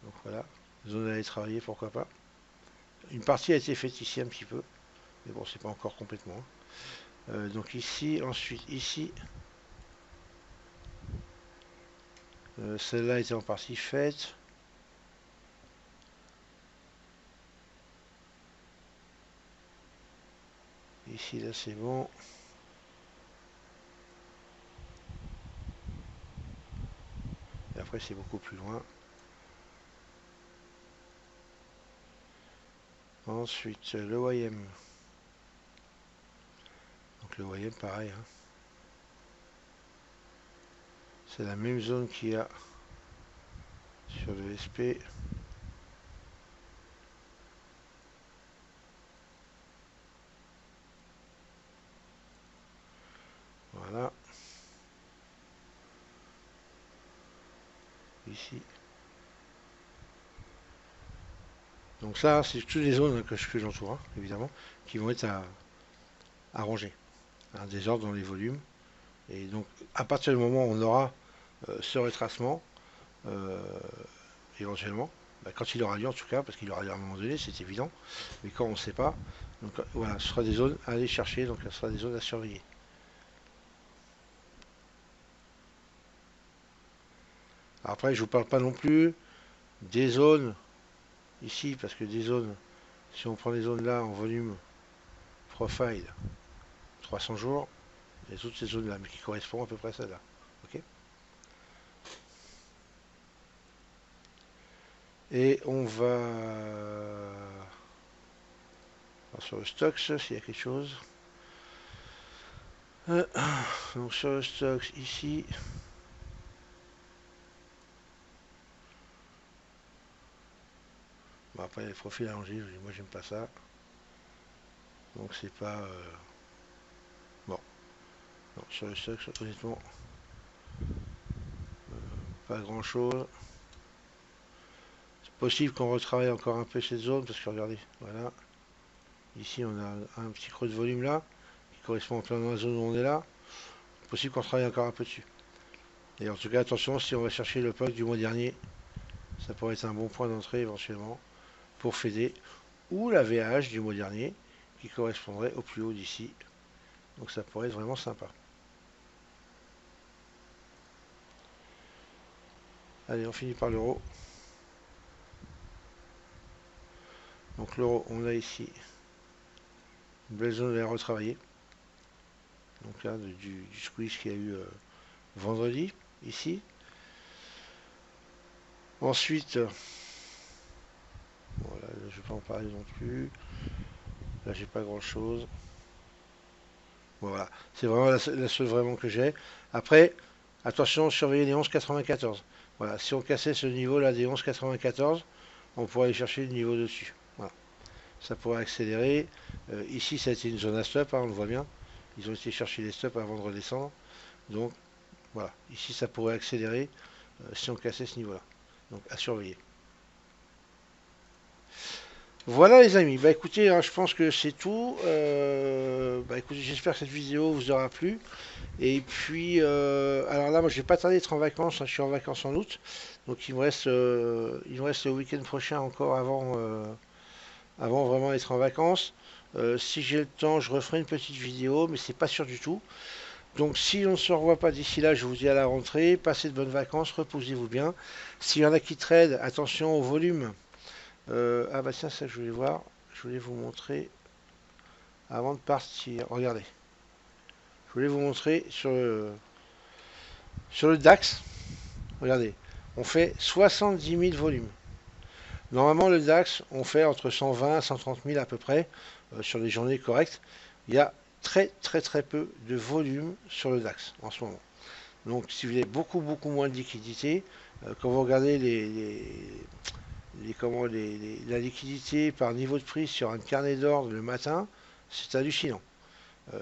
[SPEAKER 1] Donc voilà, zone à aller travailler, pourquoi pas. Une partie a été faite ici un petit peu, mais bon, c'est pas encore complètement. Donc ici, ensuite ici, celle-là était en partie faite. Ici, là, c'est bon. Et après, c'est beaucoup plus loin. Ensuite, le YM. Donc le YM, pareil. Hein. C'est la même zone qu'il y a sur le SP. ici. Donc ça, c'est toutes les zones que j'entoure, hein, évidemment, qui vont être à ranger. Un désordre dans les volumes. Et donc, à partir du moment où on aura ce retracement, euh, éventuellement, bah, quand il aura lieu en tout cas, parce qu'il aura lieu à un moment donné, c'est évident, mais quand on ne sait pas, donc voilà, ce sera des zones à aller chercher, donc ce sera des zones à surveiller. Après, je ne vous parle pas non plus des zones ici, parce que des zones, si on prend les zones là en volume profile, 300 jours, il y a toutes ces zones là, mais qui correspondent à peu près à celle-là. Ok. Et on va sur le stock, s'il y a quelque chose. Donc sur le stock ici, bon, après les profils allongés, moi j'aime pas ça. Donc c'est pas bon. Non, sur le stock, honnêtement, pas grand chose. C'est possible qu'on retravaille encore un peu cette zone parce que regardez, voilà. Ici on a un petit creux de volume là qui correspond en plein dans la zone où on est là. C'est possible qu'on travaille encore un peu dessus. Et en tout cas, attention, si on va chercher le POC du mois dernier, ça pourrait être un bon point d'entrée éventuellement pour FED ou la VH du mois dernier qui correspondrait au plus haut d'ici. Donc ça pourrait être vraiment sympa. Allez, on finit par l'euro. Donc l'euro, on a ici une belle zone à retravailler. Donc là, du squeeze qu'il y a eu vendredi, ici. Ensuite, voilà, je ne vais pas en parler non plus. Là, j'ai pas grand chose. Bon, voilà, c'est vraiment la seule vraiment que j'ai. Après, attention, surveillez les 11,94. Voilà, si on cassait ce niveau-là des 11,94, on pourrait aller chercher le niveau dessus. Voilà, ça pourrait accélérer. Ici, ça a été une zone à stop, hein, on le voit bien. Ils ont été chercher les stops avant de redescendre. Donc, voilà, ici, ça pourrait accélérer si on cassait ce niveau-là. Donc, à surveiller. Voilà les amis, bah écoutez, hein, je pense que c'est tout. Bah écoutez, j'espère que cette vidéo vous aura plu. Et puis, alors là, moi, je vais pas tarder d'être en vacances, hein, je suis en vacances en août. Donc, il me reste le week-end prochain encore avant vraiment d'être en vacances. Si j'ai le temps, je referai une petite vidéo, mais c'est pas sûr du tout. Donc, si on ne se revoit pas d'ici là, je vous dis à la rentrée, passez de bonnes vacances, reposez-vous bien. S'il y en a qui trade, attention au volume. Ah bah tiens, ça je voulais voir, je voulais vous montrer avant de partir. Regardez, je voulais vous montrer sur le DAX. Regardez, on fait 70 000 volumes. Normalement, le DAX, on fait entre 120 et 130 000 à peu près sur les journées correctes. Il y a très très très peu de volume sur le DAX en ce moment. Donc, si vous avez beaucoup moins de liquidité, quand vous regardez la liquidité par niveau de prix sur un carnet d'ordre le matin, c'est hallucinant.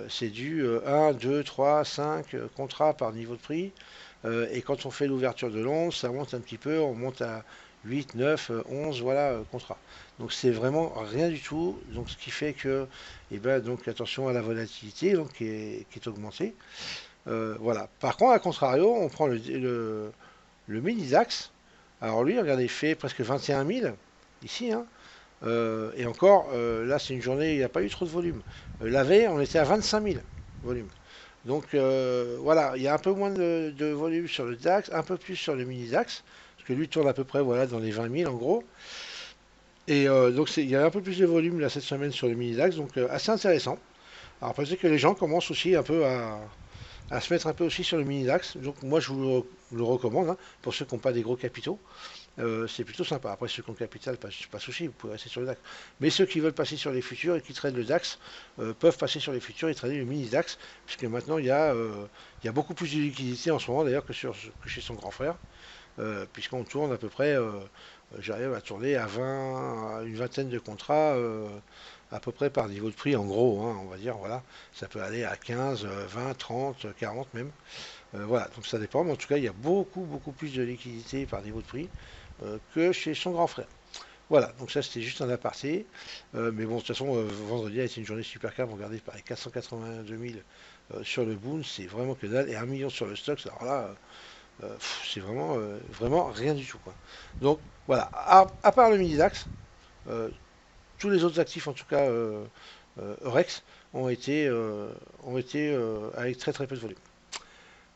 [SPEAKER 1] C'est du 1, 2, 3, 5 contrats par niveau de prix. Et quand on fait l'ouverture de l'11, ça monte un petit peu, on monte à 8, 9, 11, voilà, contrats. Donc c'est vraiment rien du tout. Donc ce qui fait que, eh ben, donc attention à la volatilité donc, qui est augmentée. Voilà. Par contre, à contrario, on prend le mini DAX. Alors lui, regardez, il fait presque 21 000 ici, hein. Et encore, là c'est une journée, il n'y a pas eu trop de volume. La veille, on était à 25 000 volume. Donc voilà, il y a un peu moins de volume sur le DAX, un peu plus sur le mini DAX, parce que lui tourne à peu près voilà, dans les 20 000 en gros. Et donc il y a un peu plus de volume là cette semaine sur le mini DAX, donc assez intéressant. Alors peut-être que les gens commencent aussi un peu à se mettre un peu aussi sur le mini DAX. Donc moi je vous le recommande, hein, pour ceux qui n'ont pas des gros capitaux. C'est plutôt sympa. Après, ceux qui ont capital, pas de souci, vous pouvez rester sur le DAX. Mais ceux qui veulent passer sur les futurs et qui traitent le DAX peuvent passer sur les futurs et trader le mini DAX, puisque maintenant il y a beaucoup plus de liquidité en ce moment d'ailleurs que chez son grand frère, puisqu'on tourne à peu près, j'arrive à tourner à une vingtaine de contrats à peu près par niveau de prix en gros, hein, on va dire, voilà. Ça peut aller à 15, 20, 30, 40 même. Voilà, donc ça dépend, mais en tout cas, il y a beaucoup plus de liquidité par niveau de prix que chez son grand frère. Voilà, donc ça c'était juste un aparté. Mais bon, de toute façon, vendredi a été une journée super calme. Regardez, pareil, 482 000 sur le Boon, c'est vraiment que dalle. Et 1 million sur le Stoxx, alors là, c'est vraiment rien du tout, quoi. Donc voilà, à part le mini DAX, euh, tous les autres actifs, en tout cas Eurex, ont été avec très peu de volume.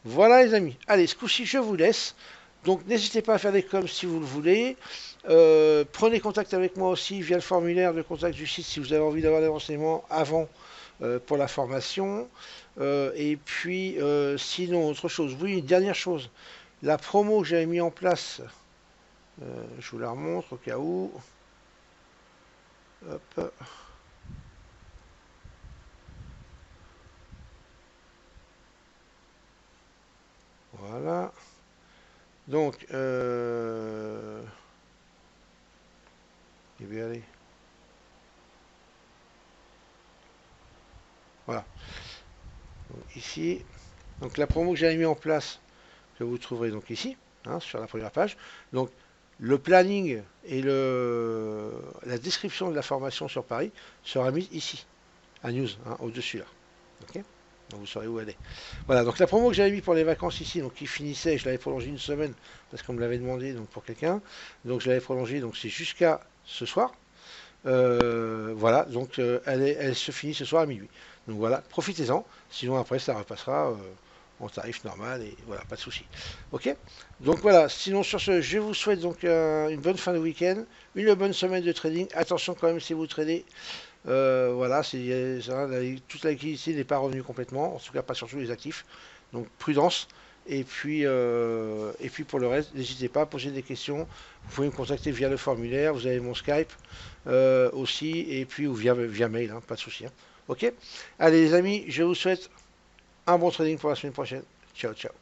[SPEAKER 1] Voilà les amis. Allez, ce coup-ci, je vous laisse. Donc n'hésitez pas à faire des coms si vous le voulez. Prenez contact avec moi aussi via le formulaire de contact du site si vous avez envie d'avoir des renseignements avant pour la formation. Et puis sinon, autre chose. Oui, une dernière chose. La promo que j'avais mis en place, je vous la remontre au cas où. Hop, voilà. Donc, eh bien, allez, voilà. Donc, ici, donc la promo que j'avais mis en place, que vous trouverez donc ici, hein, sur la première page. Donc, le planning et la description de la formation sur Paris sera mise ici, à news, hein, au-dessus là. Ok. Donc vous saurez où elle est. Voilà, donc la promo que j'avais mis pour les vacances ici, donc qui finissait, je l'avais prolongée une semaine parce qu'on me l'avait demandé donc pour quelqu'un. Donc je l'avais prolongée, donc c'est jusqu'à ce soir. Voilà, donc elle se finit ce soir à minuit. Donc voilà, profitez-en. Sinon après ça repassera en tarif normal et voilà, pas de souci. Ok. Donc voilà. Sinon sur ce, je vous souhaite donc une bonne fin de week-end, une bonne semaine de trading. Attention quand même si vous tradez. Voilà, toute la liquidité n'est pas revenue complètement, en tout cas pas sur tous les actifs. Donc prudence. Et puis pour le reste, n'hésitez pas à poser des questions. Vous pouvez me contacter via le formulaire. Vous avez mon Skype aussi, et puis ou via mail, hein, pas de souci, hein. Ok. Allez les amis, je vous souhaite un bon trading pour la semaine prochaine. Ciao, ciao.